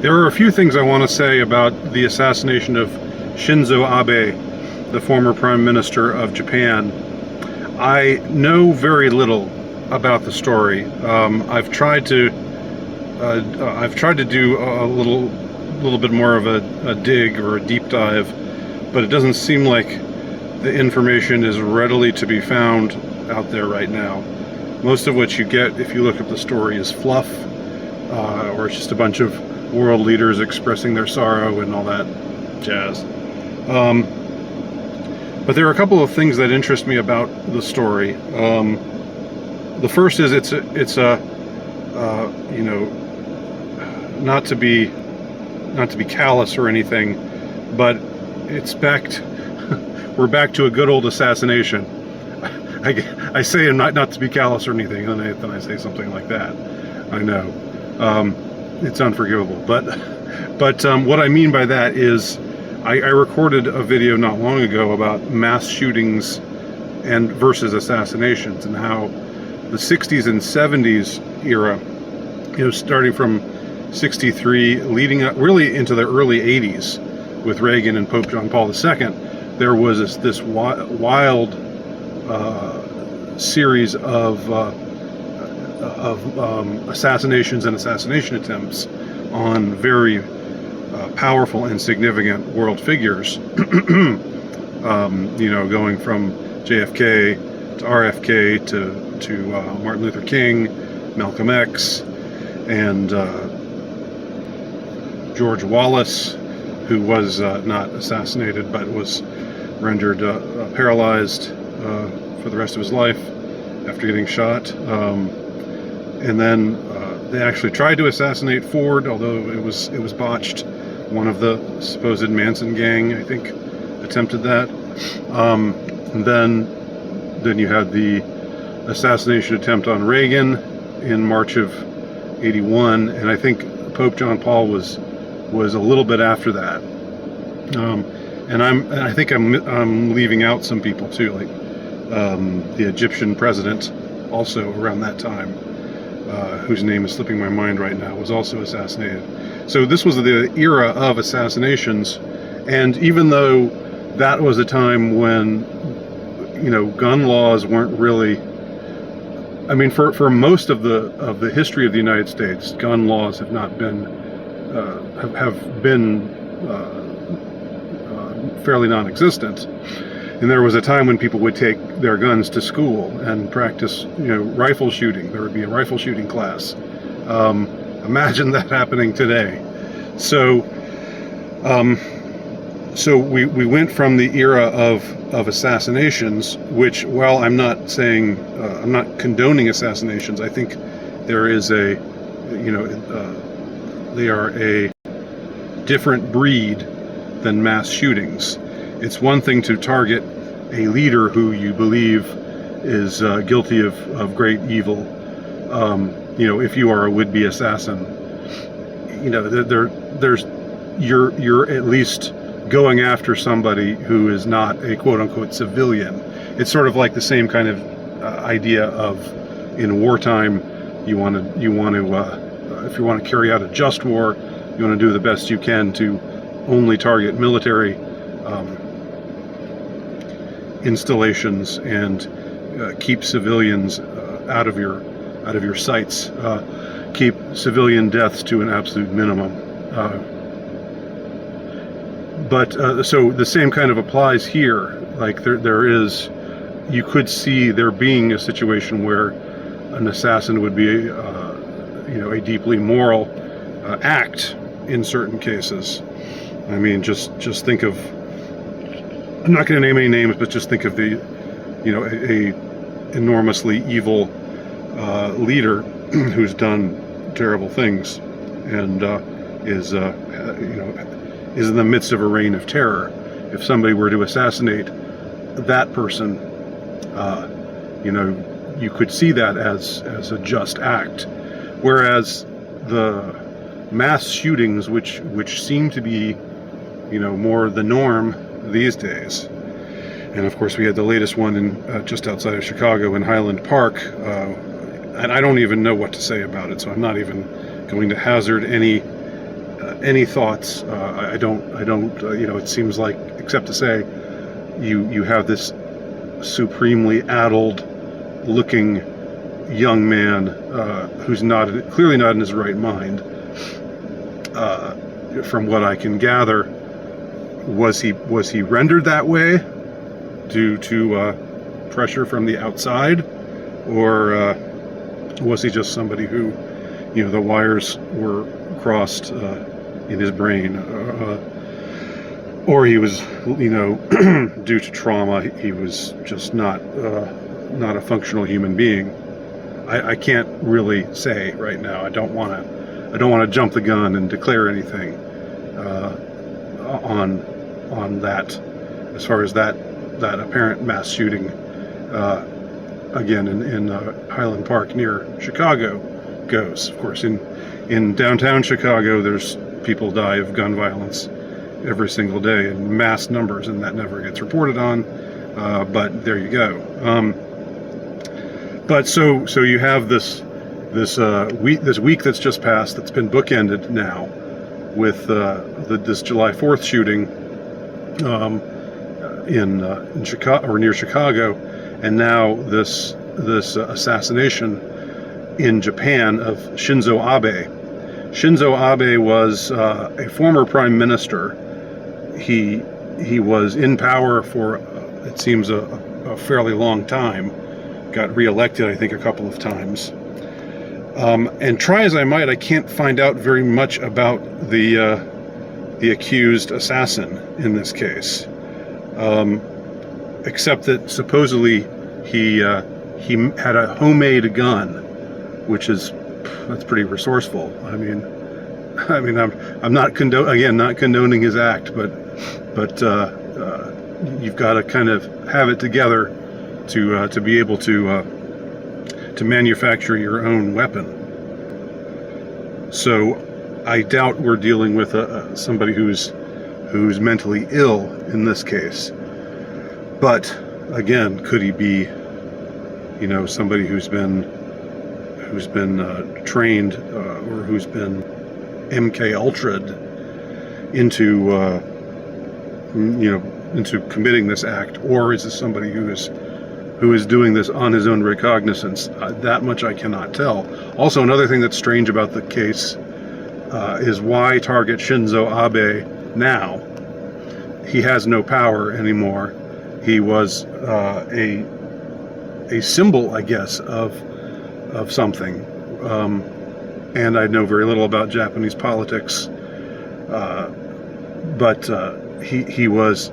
There are a few things I want to say about the assassination of Shinzo Abe, the former Prime Minister of Japan. I know very little about the story. I've tried to do a little bit more of a dig or a deep dive, but it doesn't seem like the information is readily to be found out there right now. Most of what you get, if you look up the story, is fluff, or it's just a bunch of world leaders expressing their sorrow and all that jazz. But there are a couple of things that interest me about the story. The first is it's a you know, not to be callous or anything, but it's we're back to a good old assassination. I say not to be callous or anything, and then I say something like that. I know. It's unforgivable, but what I mean by that is I recorded a video not long ago about mass shootings and versus assassinations, and how the 60s and 70s era, starting from 63 leading up really into the early 80s with Reagan and Pope John Paul II, there was this wild series of assassinations and assassination attempts on very powerful and significant world figures. Going from JFK to RFK to Martin Luther King, Malcolm X, and George Wallace, who was not assassinated but was rendered paralyzed for the rest of his life after getting shot. And then they actually tried to assassinate Ford, although it was botched. One of the supposed Manson gang, I think, attempted that. And then you had the assassination attempt on Reagan in March of '81, and I think Pope John Paul was a little bit after that. And I think I'm leaving out some people too, like the Egyptian president, also around that time, whose name is slipping my mind right now, was also assassinated. So this was the era of assassinations, and even though that was a time when gun laws weren't really, I mean, for most of the history of the United States, gun laws have not been have been fairly non-existent. And there was a time when people would take their guns to school and practice, rifle shooting. There would be a rifle shooting class. Imagine that happening today. So we went from the era of assassinations, which, while I'm not saying, I'm not condoning assassinations, I think there is they are a different breed than mass shootings. It's one thing to target a leader who you believe is guilty of great evil. If you are a would-be assassin, you're at least going after somebody who is not a quote-unquote civilian. It's sort of like the same kind of idea of, in wartime, you want to if you want to carry out a just war, you want to do the best you can to only target military installations and keep civilians out of your sights. Keep civilian deaths to an absolute minimum. So the same kind of applies here. Like you could see there being a situation where an assassin would be a deeply moral act in certain cases. I mean, just think of, I'm not going to name any names, but just think of the, a enormously evil leader who's done terrible things and is in the midst of a reign of terror. If somebody were to assassinate that person, you could see that as a just act. Whereas the mass shootings, which seem to be, more the norm these days. And of course, we had the latest one in just outside of Chicago in Highland Park, and I don't even know what to say about it, so I'm not even going to hazard any Any thoughts? I don't. It seems like, except to say, you have this supremely addled-looking young man who's clearly not in his right mind. From what I can gather, was he rendered that way due to pressure from the outside, or was he just somebody who, the wires were crossed in his brain, or he was, due to trauma, he was just not a functional human being. I can't really say right now. I don't want to jump the gun and declare anything on that, as far as that apparent mass shooting again in Highland Park near Chicago goes. Of course, in downtown Chicago, there's people die of gun violence every single day in mass numbers, and that never gets reported on. But there you go. But so you have this week that's just passed, that's been bookended now with this July 4th shooting in Chicago, or near Chicago, and now this assassination in Japan of Shinzo Abe. Shinzo Abe was a former prime minister. He was in power for it seems a fairly long time. Got reelected, I think, a couple of times. And try as I might, I can't find out very much about the accused assassin in this case, except that supposedly he had a homemade gun, which that's pretty resourceful. I mean, I'm not condoning his act, but you've got to kind of have it together to be able to manufacture your own weapon. So I doubt we're dealing with somebody who's mentally ill in this case. But again, could he be, somebody who's been trained or who's been MK Ultra'd into committing this act, or is this somebody who is doing this on his own recognizance? That much I cannot tell. Also, another thing that's strange about the case is why target Shinzo Abe now. He has no power anymore. He was a symbol, I guess, of something. And I know very little about Japanese politics, but he was,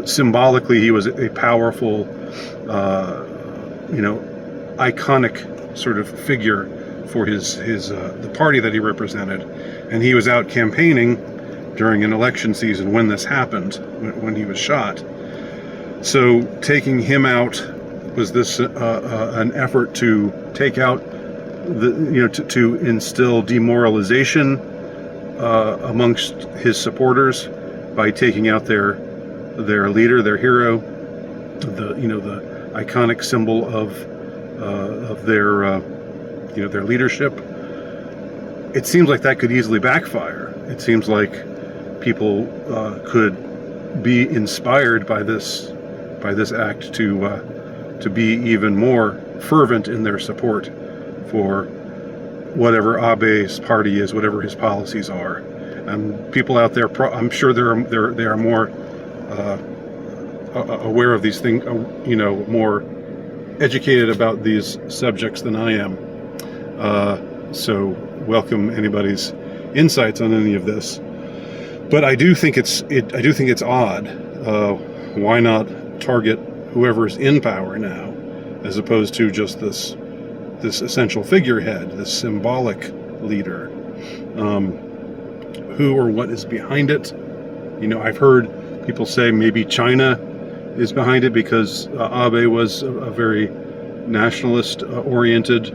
symbolically, he was a powerful, iconic sort of figure for the party that he represented, and he was out campaigning during an election season when this happened, when he was shot. So taking him out, was this an effort to take out to instill demoralization amongst his supporters by taking out their leader, their hero, the iconic symbol of their their leadership? It seems like that could easily backfire. It seems like people could be inspired by this act to be even more fervent in their support for whatever Abe's party is, whatever his policies are. And people out there, I'm sure they are more aware of these things, more educated about these subjects than I am. So welcome anybody's insights on any of this. But I do think it's odd. Why not target whoever's in power now, as opposed to just this essential figurehead, this symbolic leader? Who or what is behind it? I've heard people say maybe China is behind it, because Abe was a very nationalist-oriented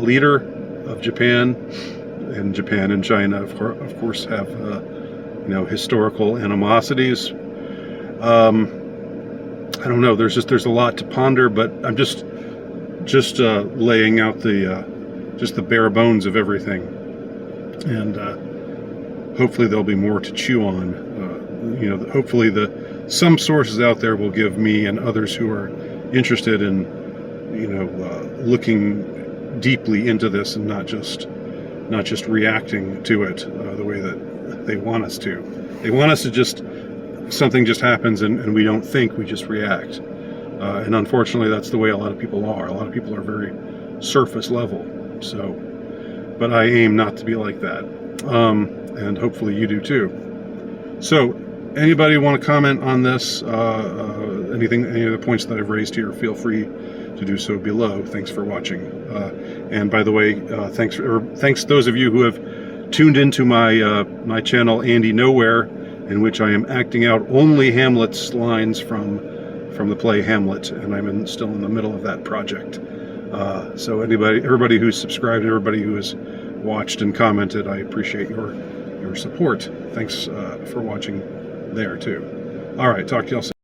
leader of Japan, and Japan and China, of course, have historical animosities. I don't know. There's a lot to ponder, but I'm just laying out the bare bones of everything, and hopefully there'll be more to chew on. Hopefully some sources out there will give me and others who are interested in looking deeply into this and not just reacting to it the way that they want us to. They want us to just, something just happens and we don't think, we just react. And unfortunately, that's the way a lot of people are. A lot of people are very surface level. So, but I aim not to be like that. And hopefully you do too. So, anybody want to comment on this? Any of the points that I've raised here, feel free to do so below. Thanks for watching. And by the way, thanks to those of you who have tuned into my channel, Andy Nowhere, in which I am acting out only Hamlet's lines from the play Hamlet, and I'm still in the middle of that project. So everybody who's subscribed, everybody who has watched and commented, I appreciate your support. Thanks for watching there too. All right, talk to y'all soon.